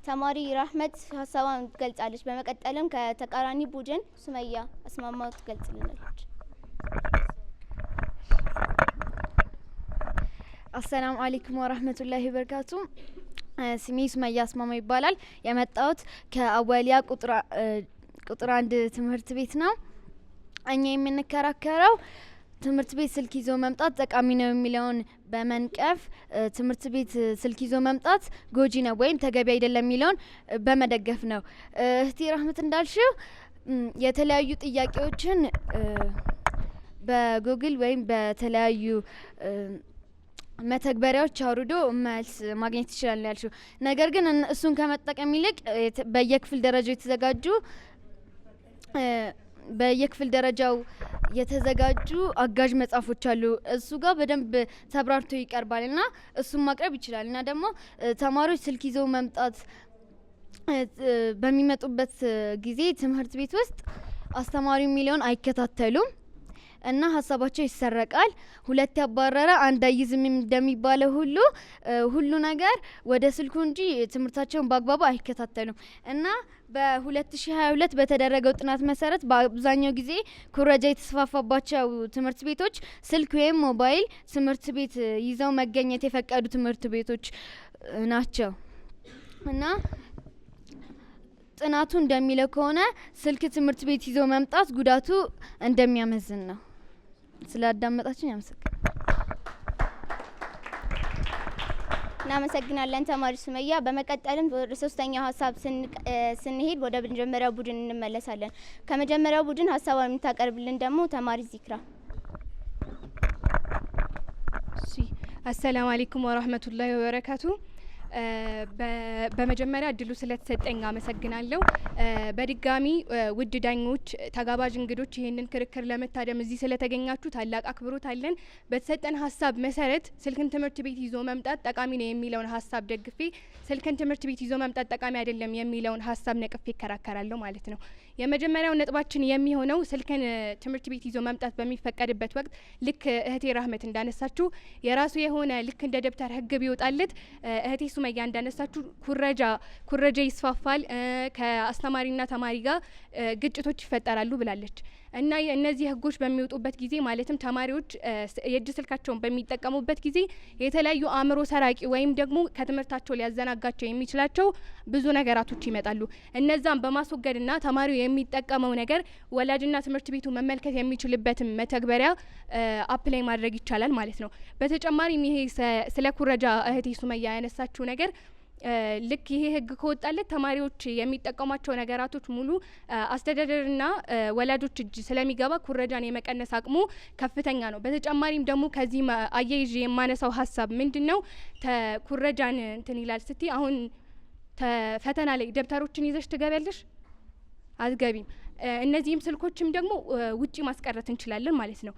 ተማሪ ራህመት ሀሳቧን ትገልጻለች። በመቀጠልም ከተቃራኒ ቡድን ሱመያ አስማማው ትገልጽልናለች። አሰላሙ አለይኩም ወራህመቱላሂ ወበረካቱ። ስሜ ሱመያ አስማማው ይባላል። የመጣሁት ከአወሊያ ቁጥር 1 ትምህርት ቤት ነው። እኛ የምንከራከረው ትምህርት ቤት ስልክ ይዞ መምጣት ጠቃሚ ነው የሚለውን በመንቀፍ ትምህርት ቤት ስልክ ይዞ መምጣት ጎጂ ነው ወይም ተገቢ አይደለም የሚለውን በመደገፍ ነው። እህቴ ራህመት እንዳልሽው የተለያዩ ጥያቄዎችን በጉግል ወይም በተለያዩ መተግበሪያዎች አውርዶ መልስ ማግኘት ይችላል ያልሽው። ነገር ግን እሱን ከመጠቀም ይልቅ በየክፍል ደረጃው የተዘጋጁ አጋዥ መጽሐፎች አሉ። እሱ ጋር በደንብ ተብራርቶ ይቀርባልና እሱን ማቅረብ ይችላል። እና ደግሞ ተማሪዎች ስልክ ይዘው መምጣት በሚመጡበት ጊዜ ትምህርት ቤት ውስጥ አስተማሪው የሚለውን አይከታተሉም እና ሀሳባቸው ይሰረቃል። ሁለት ያባረረ አንድ አይዝም እንደሚባለው ሁሉ ነገር ወደ ስልኩ እንጂ ትምህርታቸውን በአግባቡ አይከታተሉም። እና በ2022 በተደረገው ጥናት መሰረት በአብዛኛው ጊዜ ኩረጃ የተስፋፋባቸው ትምህርት ቤቶች ስልክ ወይም ሞባይል ትምህርት ቤት ይዘው መገኘት የፈቀዱ ትምህርት ቤቶች ናቸው። እና ጥናቱ እንደሚለው ከሆነ ስልክ ትምህርት ቤት ይዞ መምጣት ጉዳቱ እንደሚያመዝን ነው። ስላዳመጣችሁኝ አመሰግናለሁ። እናመሰግናለን ተማሪ ሱመያ። በመቀጠልም ወደ ሶስተኛው ሀሳብ ስንሄድ ወደ መጀመሪያው ቡድን እንመለሳለን። ከመጀመሪያው ቡድን ሀሳቧን የምታቀርብልን ደግሞ ተማሪ ዚክራ። አሰላሙ አለይኩም ወራህመቱላሂ ወበረካቱ። በመጀመሪያ እድሉ ስለተሰጠኝ አመሰግናለሁ። በድጋሚ ውድ ዳኞች፣ ተጋባዥ እንግዶች ይህንን ክርክር ለመታደም እዚህ ስለተገኛችሁ ታላቅ አክብሮት አለን። በተሰጠን ሀሳብ መሰረት ስልክን ትምህርት ቤት ይዞ መምጣት ጠቃሚ ነው የሚለውን ሀሳብ ደግፌ፣ ስልክን ትምህርት ቤት ይዞ መምጣት ጠቃሚ አይደለም የሚለውን ሀሳብ ነቅፌ ይከራከራለሁ ማለት ነው። የመጀመሪያው ነጥባችን የሚሆነው ስልክን ትምህርት ቤት ይዞ መምጣት በሚፈቀድበት ወቅት ልክ እህቴ ራህመት እንዳነሳችሁ የራሱ የሆነ ልክ እንደ ደብተር ህግ ቢወጣለት እህቴ ሱመያ እንዳነሳችሁ ኩረጃ ይስፋፋል፣ ከአስተማሪና ተማሪ ጋር ግጭቶች ይፈጠራሉ ብላለች። እና እነዚህ ህጎች በሚወጡበት ጊዜ ማለትም ተማሪዎች የእጅ ስልካቸውን በሚጠቀሙበት ጊዜ የተለያዩ አእምሮ ሰራቂ ወይም ደግሞ ከትምህርታቸው ሊያዘናጋቸው የሚችላቸው ብዙ ነገራቶች ይመጣሉ። እነዛም በማስወገድና ተማሪው የሚጠቀመው ነገር ወላጅና ትምህርት ቤቱ መመልከት የሚችልበትን መተግበሪያ አፕላይ ማድረግ ይቻላል ማለት ነው። በተጨማሪም ይሄ ስለ ኩረጃ እህቴ ሱመያ ያነሳችው ነገር ልክ ይሄ ህግ ከወጣለት ተማሪዎች የሚጠቀሟቸው ነገራቶች ሙሉ አስተዳደርና ወላጆች እጅ ስለሚገባ ኩረጃን የመቀነስ አቅሙ ከፍተኛ ነው። በተጨማሪም ደግሞ ከዚህ አያይዤ የማነሳው ሀሳብ ምንድነው፣ ኩረጃን እንትን ይላል ስቲ አሁን ፈተና ላይ ደብተሮችን ይዘሽ ትገቢያለሽ? አትገቢም። እነዚህም ስልኮችም ደግሞ ውጪ ማስቀረት እንችላለን ማለት ነው።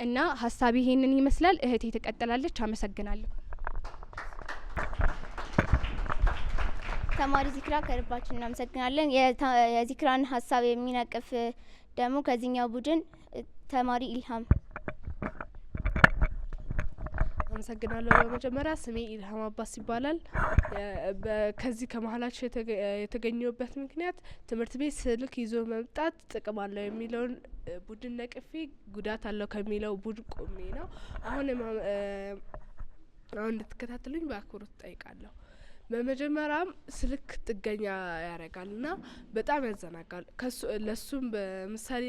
እና ሀሳብ ይሄንን ይመስላል። እህቴ ትቀጥላለች። አመሰግናለሁ። ተማሪ ዚክራ ከልባችን እናመሰግናለን። የዚክራን ሀሳብ የሚነቅፍ ደግሞ ከዚህኛው ቡድን ተማሪ ኢልሃም። አመሰግናለሁ። በመጀመሪያ ስሜ ኢልሃም አባስ ይባላል። ከዚህ ከመሀላቸው የተገኘበት ምክንያት ትምህርት ቤት ስልክ ይዞ መምጣት ጥቅም አለው የሚለውን ቡድን ነቅፌ ጉዳት አለው ከሚለው ቡድን ቆሜ ነው። አሁን እንድትከታተሉኝ በአክብሮት እጠይቃለሁ። በመጀመሪያም ስልክ ጥገኛ ያደርጋል እና በጣም ያዘናጋል። ለሱም በምሳሌ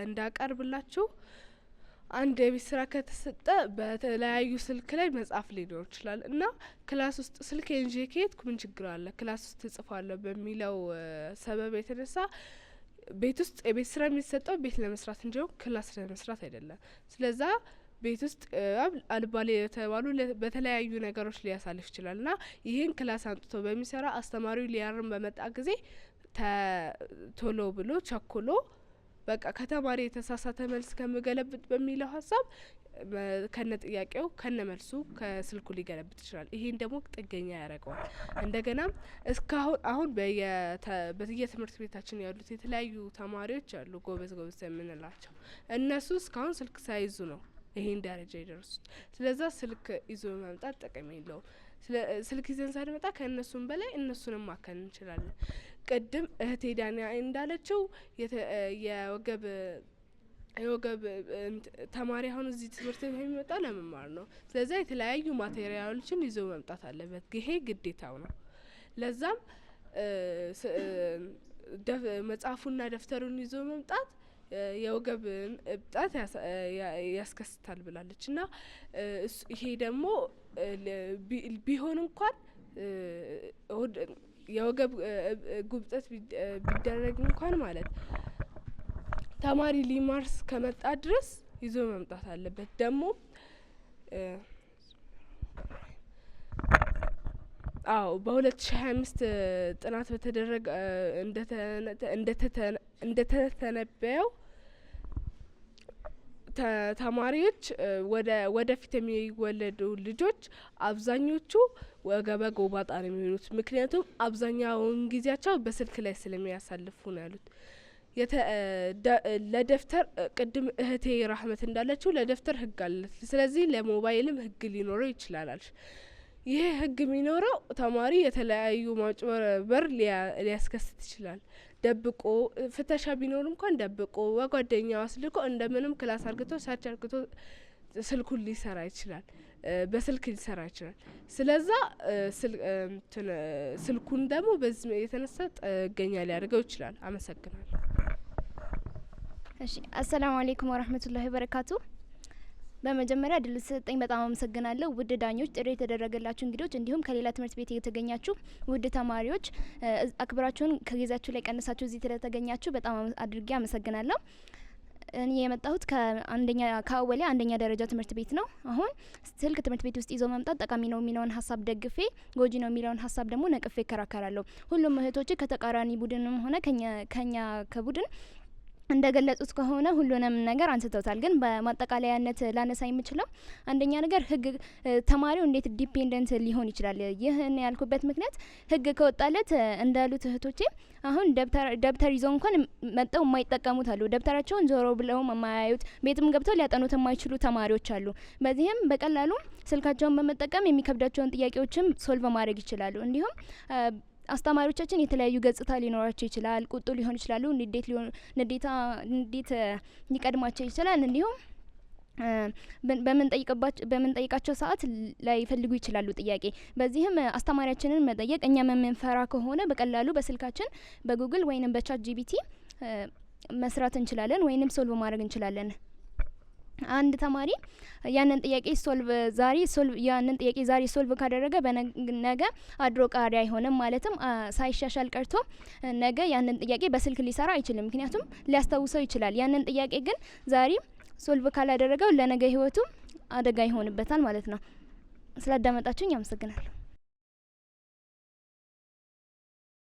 እንዳቀርብላችሁ አንድ የቤት ስራ ከተሰጠ በተለያዩ ስልክ ላይ መጻፍ ሊኖር ይችላል እና ክላስ ውስጥ ስልክ ይዤ ከሄድኩ ምን ችግር አለ ክላስ ውስጥ እጽፋለሁ በሚለው ሰበብ የተነሳ ቤት ውስጥ የቤት ስራ የሚሰጠው ቤት ለመስራት እንጂ ክላስ ለመስራት አይደለም። ስለዛ ቤት ውስጥ አልባሌ የተባሉ በተለያዩ ነገሮች ሊያሳልፍ ይችላል እና ይህን ክላስ አንጥቶ በሚሰራ አስተማሪው ሊያርም በመጣ ጊዜ ቶሎ ብሎ ቸኩሎ በቃ ከተማሪ የተሳሳተ መልስ ከምገለብጥ በሚለው ሀሳብ ከነ ጥያቄው ከነ መልሱ ከስልኩ ሊገለብጥ ይችላል። ይሄን ደግሞ ጥገኛ ያደርገዋል። እንደገናም እስካሁን አሁን በየትምህርት ቤታችን ያሉት የተለያዩ ተማሪዎች አሉ ጎበዝ የምንላቸው እነሱ እስካሁን ስልክ ሳይዙ ነው ይሄን ደረጃ ይደርሱት። ስለዛ ስልክ ይዞ መምጣት ጥቅም የለውም። ስልክ ይዘን ሳንመጣ ከእነሱም በላይ እነሱንም ማከል እንችላለን። ቅድም እህቴ ዳንያ እንዳለችው የወገብ ተማሪ አሁን እዚህ ትምህርት ቤት የሚመጣ ለመማር ነው። ስለዚህ የተለያዩ ማቴሪያሎችን ይዞ መምጣት አለበት። ይሄ ግዴታው ነው። ለዛም መጽሐፉና ደብተሩን ይዞ መምጣት የወገብን እብጠት ያስከስታል ብላለች እና ይሄ ደግሞ ቢሆን እንኳን የወገብ ጉብጠት ቢደረግ እንኳን ማለት ተማሪ ሊማርስ ከመጣ ድረስ ይዞ መምጣት አለበት። ደግሞ በ2025 ጥናት በተደረገ እንደተተነበየው ተማሪዎች ወደፊት የሚወለዱ ልጆች አብዛኞቹ ወገበ ጎባጣ ነው የሚሆኑት። ምክንያቱም አብዛኛውን ጊዜያቸው በስልክ ላይ ስለሚያሳልፉ ነው ያሉት። ለደብተር ቅድም እህቴ ራህመት እንዳለችው ለደብተር ህግ አለ። ስለዚህ ለሞባይልም ህግ ሊኖረው ይችላል። ይሄ ህግ የሚኖረው ተማሪ የተለያዩ ማጭበርበር ሊያስከስት ይችላል። ደብቆ ፍተሻ ቢኖር እንኳን ደብቆ በጓደኛው አስልኮ እንደምንም ክላስ አርግቶ ሰርች አርግቶ ስልኩን ሊሰራ ይችላል፣ በስልክ ሊሰራ ይችላል። ስለዛ ስልኩን ደግሞ በዚህ የተነሳ ጥገኛ ሊያደርገው ይችላል። አመሰግናለሁ። እሺ፣ አሰላሙ አለይኩም ወራህመቱላሂ ወበረካቱ። በመጀመሪያ እድል ስለተሰጠኝ በጣም አመሰግናለሁ። ውድ ዳኞች፣ ጥሪ የተደረገላችሁ እንግዶች፣ እንዲሁም ከሌላ ትምህርት ቤት የተገኛችሁ ውድ ተማሪዎች አክብራችሁን ከጊዜያችሁ ላይ ቀንሳችሁ እዚህ ስለተገኛችሁ በጣም አድርጌ አመሰግናለሁ። እኔ የመጣሁት ከአወሊያ አንደኛ ደረጃ ትምህርት ቤት ነው። አሁን ስልክ ትምህርት ቤት ውስጥ ይዞ መምጣት ጠቃሚ ነው የሚለውን ሀሳብ ደግፌ፣ ጎጂ ነው የሚለውን ሀሳብ ደግሞ ነቅፌ እከራከራለሁ። ሁሉም እህቶች ከተቃራኒ ቡድንም ሆነ ከኛ ከቡድን እንደገለጹት ከሆነ ሁሉንም ነገር አንስተውታል። ግን በማጠቃለያነት ላነሳ የምችለው አንደኛ ነገር ህግ ተማሪው እንዴት ዲፔንደንት ሊሆን ይችላል። ይህን ያልኩበት ምክንያት ህግ ከወጣለት እንዳሉት እህቶቼ አሁን ደብተር ይዘው እንኳን መጠው የማይጠቀሙት አሉ። ደብተራቸውን ዞሮ ብለው የማያዩት፣ ቤትም ገብተው ሊያጠኑት የማይችሉ ተማሪዎች አሉ። በዚህም በቀላሉ ስልካቸውን በመጠቀም የሚከብዳቸውን ጥያቄዎችም ሶልቭ ማድረግ ይችላሉ። እንዲሁም አስተማሪዎቻችን የተለያዩ ገጽታ ሊኖራቸው ይችላል። ቁጡ ሊሆን ይችላሉ። ንዴት ሊቀድማቸው ይችላል። እንዲሁም በምንጠይቃቸው ሰዓት ላይ ይፈልጉ ይችላሉ ጥያቄ። በዚህም አስተማሪያችንን መጠየቅ እኛ የምንፈራ ከሆነ በቀላሉ በስልካችን በጉግል ወይንም በቻት ጂቢቲ መስራት እንችላለን ወይንም ሶልቭ ማድረግ እንችላለን። አንድ ተማሪ ያንን ጥያቄ ዛሬ ሶልቭ ካደረገ በነገ አድሮ ቃሪ አይሆንም። ማለትም ሳይሻሻል ቀርቶ ነገ ያንን ጥያቄ በስልክ ሊሰራ አይችልም። ምክንያቱም ሊያስታውሰው ይችላል። ያንን ጥያቄ ግን ዛሬ ሶልቭ ካላደረገው ለነገ ህይወቱ አደጋ ይሆንበታል ማለት ነው። ስላዳመጣችሁኝ አመሰግናለሁ።